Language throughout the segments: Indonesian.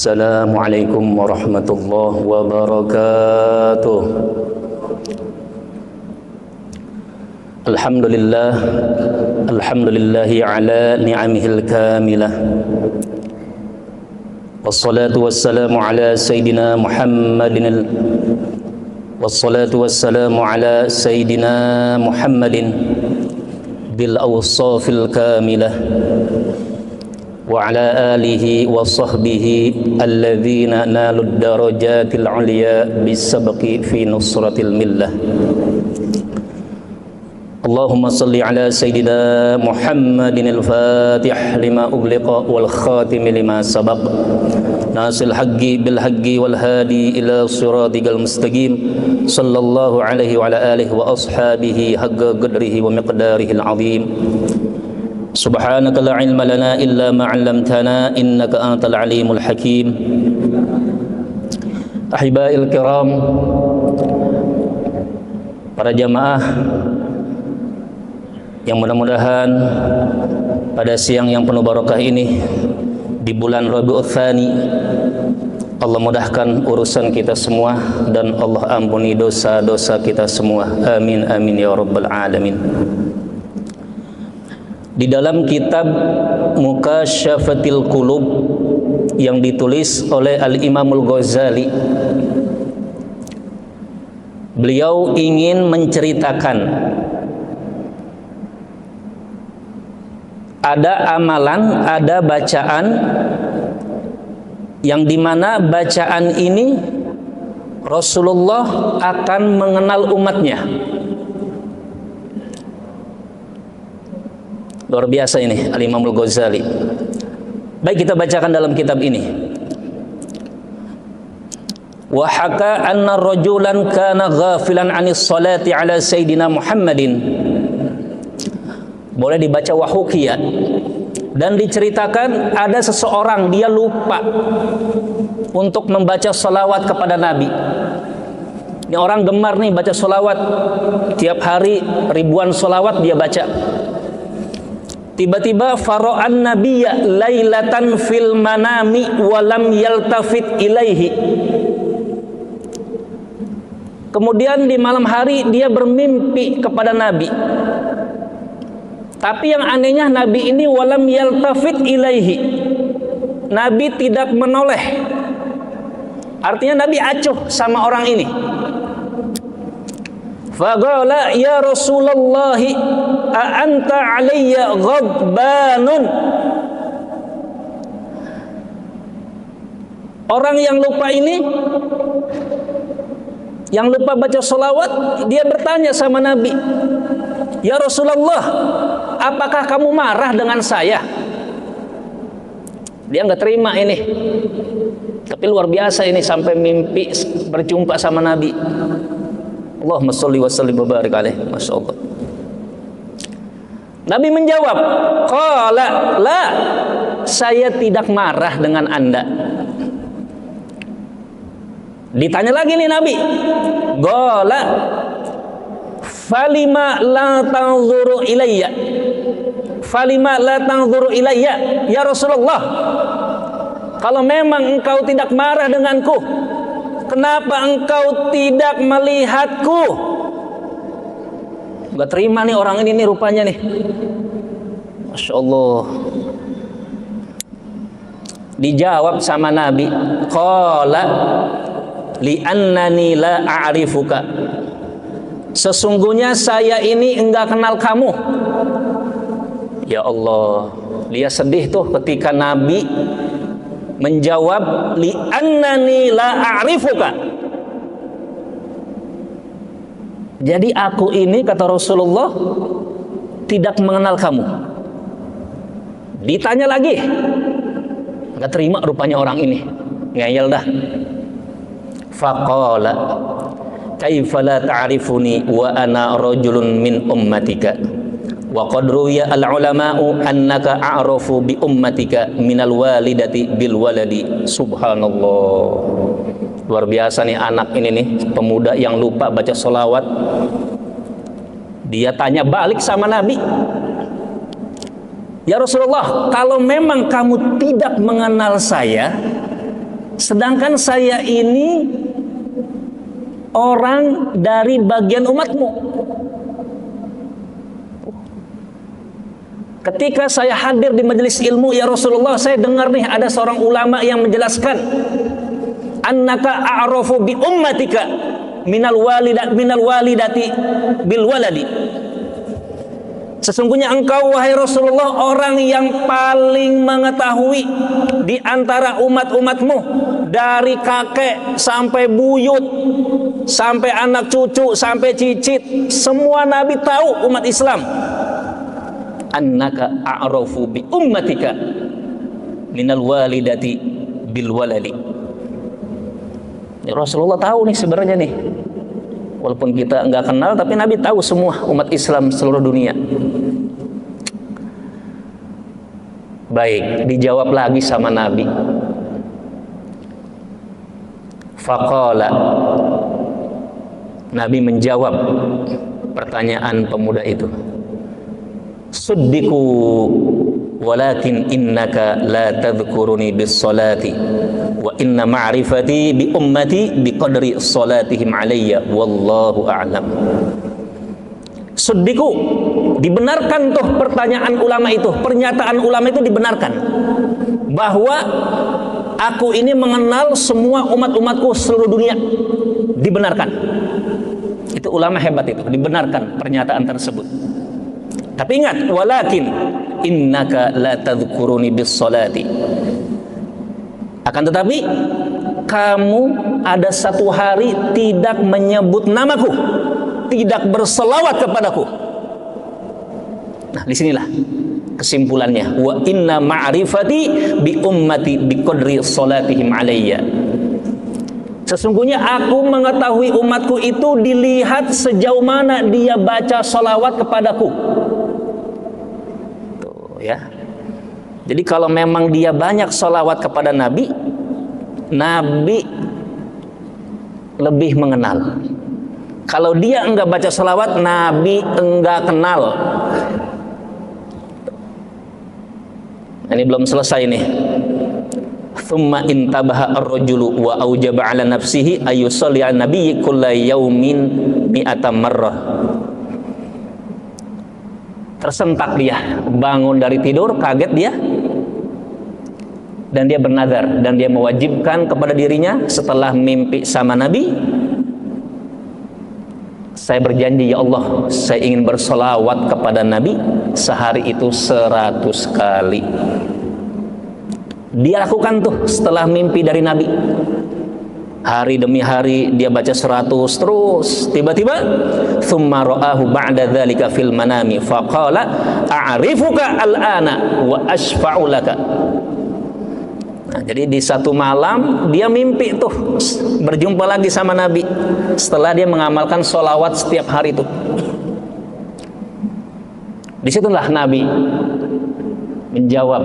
Assalamualaikum warahmatullahi wabarakatuh. Alhamdulillah, alhamdulillahi ala ni'amihil kamilah. Wassalatu wassalamu ala sayyidina Muhammadin bil awsafil kamilah wa ala alihi wa sahbihi alladhina nalud darajatil ulya bisabqi fi nusratil millah. Allahumma salli ala sayyidina Muhammadin al-fatih lima ughliqa wal khatim lima sabaq nasil haqqi bil haqqi wal hadi ila siratikal mustaqim sallallahu alaihi wa ala alihi wa ashabihi haqqa qadrihi wa miqdarihi al-azim. Subhanaka la ilma lana illa ma 'allamtana innaka antal alimul hakim. Ahibail kiram, para jamaah yang mudah-mudahan pada siang yang penuh barakah ini di bulan Rabiul Tsani, Allah mudahkan urusan kita semua dan Allah ampuni dosa-dosa kita semua. Amin amin ya rabbal alamin. Di dalam kitab Mukasyafatil Qulub yang ditulis oleh Al-Imamul Ghazali, beliau ingin menceritakan ada amalan, ada bacaan yang dimana bacaan ini Rasulullah akan mengenal umatnya. Luar biasa ini Al-Imamul Ghazali. Baik, kita bacakan dalam kitab ini. Wa haka anna rajulan kana ghafilan 'anis salati 'ala sayyidina Muhammadin. Boleh dibaca wahukiya. Dan diceritakan ada seseorang dia lupa untuk membaca salawat kepada Nabi. Ini orang gemar nih baca salawat, tiap hari ribuan salawat dia baca. Tiba-tiba fara'an nabiyya lailatan fil manami walam yaltafit ilaihi. Kemudian di malam hari dia bermimpi kepada Nabi. Tapi yang anehnya Nabi ini walam yaltafit ilaihi. Nabi tidak menoleh. Artinya Nabi acuh sama orang ini. Faqala ya Rasulullah a anta alayya ghadbanun. Orang yang lupa ini, yang lupa baca salawat, dia bertanya sama Nabi, ya Rasulullah, apakah kamu marah dengan saya? Dia nggak terima ini. Tapi luar biasa ini, sampai mimpi berjumpa sama Nabi. Allahumma sholli wa sallim wa barik alaihi. Masya Allah. Nabi menjawab, qala la, saya tidak marah dengan Anda. Ditanya lagi nih Nabi, qala falima la tanzuru ilayya. Falima la tanzuru ilayya ya Rasulullah. Kalau memang engkau tidak marah denganku, kenapa engkau tidak melihatku? Gak terima nih orang ini nih rupanya nih. Masya Allah. Dijawab sama Nabi, qala li'annani la a'rifuka. Sesungguhnya saya ini enggak kenal kamu. Ya Allah, dia sedih tuh ketika Nabi menjawab li'annani la a'rifuka. Jadi aku ini, kata Rasulullah, tidak mengenal kamu. Ditanya lagi, nggak terima rupanya orang ini, ngeyel dah. Faqala kaifa la ta'rifuni wa ana rajulun min ummatika wa qad ruwiya al ulama'u annaka a'rafu bi ummatika minal walidati bil waladi. Subhanallah. Luar biasa nih anak ini nih, pemuda yang lupa baca sholawat. Dia tanya balik sama Nabi, ya Rasulullah, kalau memang kamu tidak mengenal saya, Sedangkan saya ini orang dari bagian umatmu. Ketika saya hadir di majelis ilmu, ya Rasulullah, saya dengar nih ada seorang ulama yang menjelaskan, annaka a'rafu bi ummatika minal walidati bil waladi. Sesungguhnya engkau, wahai Rasulullah, orang yang paling mengetahui di antara umat-umatmu, dari kakek sampai buyut, sampai anak cucu, sampai cicit, semua Nabi tahu umat Islam. Annaka a'rafu bi ummatika minal walidati bil waladi. Ya, Rasulullah tahu nih sebenarnya nih, walaupun kita nggak kenal, tapi Nabi tahu semua umat Islam seluruh dunia. Baik, dijawab lagi sama Nabi. Faqala, Nabi menjawab pertanyaan pemuda itu. Suddiku walakin innaka la tadhkuruni bis salati wa inna ma'rifati bi ummati bi qadri salatihim alayya wallahu a'lam. Suddiku, dibenarkan tuh pertanyaan ulama itu, pernyataan ulama itu dibenarkan, bahwa aku ini mengenal semua umat-umatku seluruh dunia. Dibenarkan. Itu ulama hebat itu, dibenarkan pernyataan tersebut. Tapi ingat, walakin innaka la tadhkuruni bis salati. Akan tetapi kamu ada satu hari tidak menyebut namaku, tidak berselawat kepadaku. Nah, disinilah kesimpulannya. Wa inna ma'rifati bi ummati bi qadri salatihim alayya. Sesungguhnya aku mengetahui umatku itu dilihat sejauh mana dia baca salawat kepadaku. Ya. Jadi kalau memang dia banyak sholawat kepada Nabi, Nabi lebih mengenal. Kalau dia enggak baca sholawat, Nabi enggak kenal. Ini belum selesai nih. Thumma intabaha ar-rajulu wa aujaba ala nafsihi ayusalli ala nabiyyi kulla yaumin mi'ata marrah. Tersentak dia, bangun dari tidur, kaget dia, dan dia bernazar, dan dia mewajibkan kepada dirinya setelah mimpi sama Nabi, saya berjanji, ya Allah, saya ingin bersolawat kepada Nabi sehari itu 100 kali. Dia lakukan tuh setelah mimpi dari Nabi. Hari demi hari dia baca 100 terus. Tiba-tiba thumma ra'ahu ba'da dzalika fil manami faqala a'rifuka al-ana wa ashfa'u laka. Nah, jadi di satu malam dia mimpi tuh berjumpa lagi sama Nabi setelah dia mengamalkan sholawat setiap hari itu. Disitulah Nabi menjawab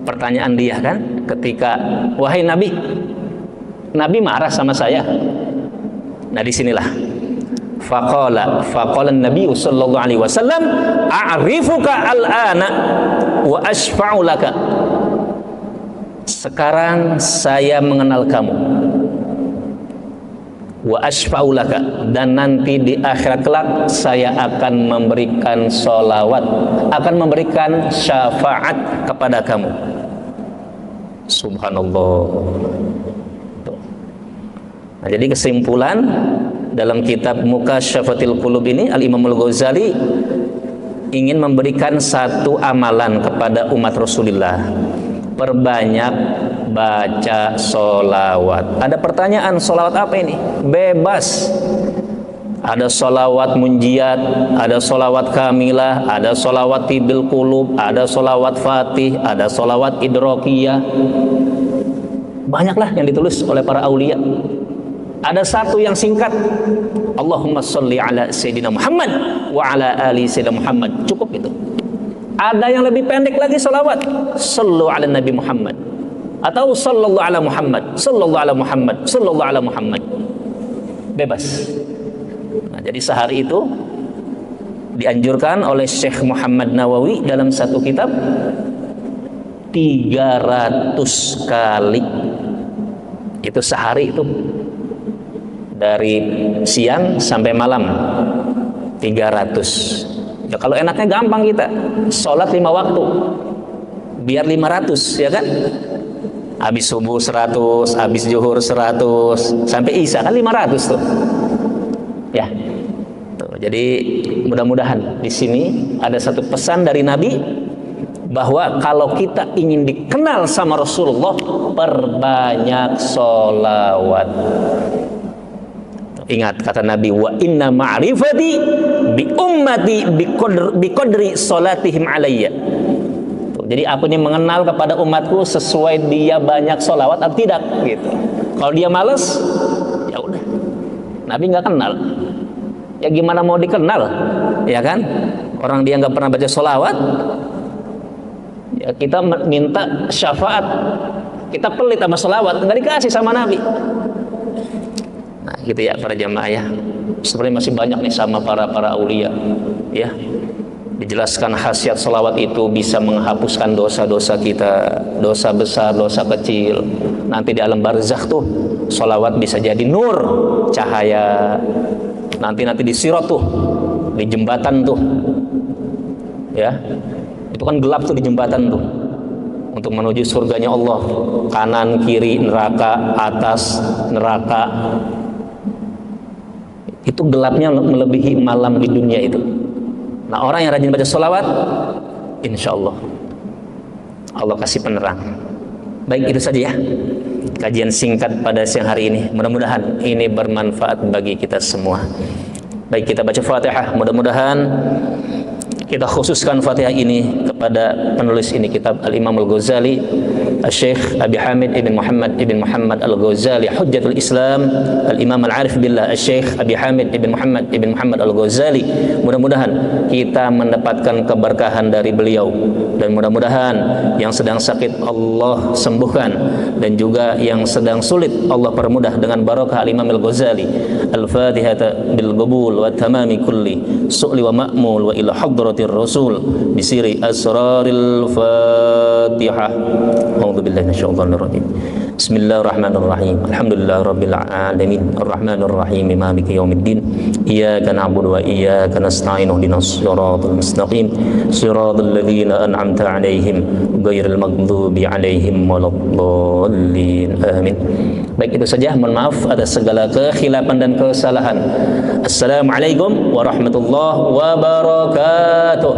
pertanyaan dia kan, ketika wahai Nabi, Nabi marah sama saya. Nah, disinilah faqala Nabi sallallahu alaihi wasallam a'rifuka al-ana wa ashfa'u laka. Sekarang saya mengenal kamu, wa ashfa'u laka, dan nanti di akhirat kelak saya akan memberikan sholawat, akan memberikan syafaat kepada kamu. Subhanallah. Nah, jadi kesimpulan dalam kitab Mukasyafatil Qulub ini, Al-Imam Al-Ghazali ingin memberikan satu amalan kepada umat Rasulullah. Perbanyak baca sholawat. Ada pertanyaan, sholawat apa ini? Bebas. Ada sholawat munjiat, ada sholawat kamilah, ada sholawat tibil qulub, ada sholawat fatih, ada sholawat idrokiyah. Banyaklah yang ditulis oleh para aulia. Ada satu yang singkat, Allahumma sholli ala Sayyidina Muhammad wa ala ali Sayyidina Muhammad. Cukup itu. Ada yang lebih pendek lagi sholawat, sallu ala Nabi Muhammad, atau sallallahu ala Muhammad, sallallahu ala Muhammad, sallallahu ala Muhammad. Bebas. Nah, jadi sehari itu dianjurkan oleh Syekh Muhammad Nawawi dalam satu kitab 300 kali. Itu sehari itu, dari siang sampai malam 300. Ya kalau enaknya gampang kita sholat 5 waktu biar 500, ya kan? Habis subuh 100, habis zuhur 100, sampai isya kan 500 tuh. Ya. Tuh, jadi mudah-mudahan di sini ada satu pesan dari Nabi bahwa kalau kita ingin dikenal sama Rasulullah, perbanyak sholawat. Ingat kata Nabi, wa inna ma'rifati bi ummati bi qadri salatihim alayya. Jadi aku ini mengenal kepada umatku sesuai dia banyak sholawat atau tidak gitu. Kalau dia males, ya udah, Nabi nggak kenal. Ya gimana mau dikenal, ya kan? Orang dia nggak pernah baca sholawat, ya kita minta syafaat, kita pelit sama sholawat, nggak dikasih sama Nabi. Nah gitu ya para jamaah ya. Sebenarnya masih banyak nih sama para aulia, ya. Dijelaskan khasiat salawat itu bisa menghapuskan dosa-dosa kita, dosa besar, dosa kecil. Nanti di alam barzakh tuh salawat bisa jadi nur, cahaya. Nanti di sirat tuh, di jembatan tuh, ya. Itu kan gelap tuh di jembatan tuh. Untuk menuju surganya Allah, kanan kiri neraka, atas neraka. Itu gelapnya melebihi malam di dunia itu. Nah orang yang rajin baca sholawat, insya Allah Allah kasih penerang. Baik, itu saja ya kajian singkat pada siang hari ini. Mudah-mudahan ini bermanfaat bagi kita semua. Baik, kita baca Fatihah. Mudah-mudahan kita khususkan Fatihah ini kepada penulis ini kitab Al-Imam Al-Ghazali, Al-Syekh Abi Hamid ibn Muhammad Al-Ghazali, Hujjatul Islam, Al-Imam Al-Arif Billah, Al-Syekh Abi Hamid ibn Muhammad Al-Ghazali. Mudah-mudahan kita mendapatkan keberkahan dari beliau, dan mudah-mudahan yang sedang sakit Allah sembuhkan, dan juga yang sedang sulit Allah permudah dengan barakah Al-Imam Al-Ghazali. Al-Fatihah bil qabul wa tamami kulli su'li wa ma'mul wa ila hadratir Rasul bisiri asraril Fatihah. A'udzu billahi minasyaitonir rajim. Bismillahirrahmanirrahim. Alhamdulillahirabbil alamin. Arrahmanir rahim. Maliki yaumiddin. Iyyaka na'budu wa iyyaka nasta'in. Ihdinas siratal mustaqim. Siratal ladzina an'amta 'alaihim ghairil maghdubi 'alaihim waladdallin. Amin. Baik, itu saja. Mohon maaf atas segala kekhilafan dan kesalahan. Assalamualaikum warahmatullahi wabarakatuh.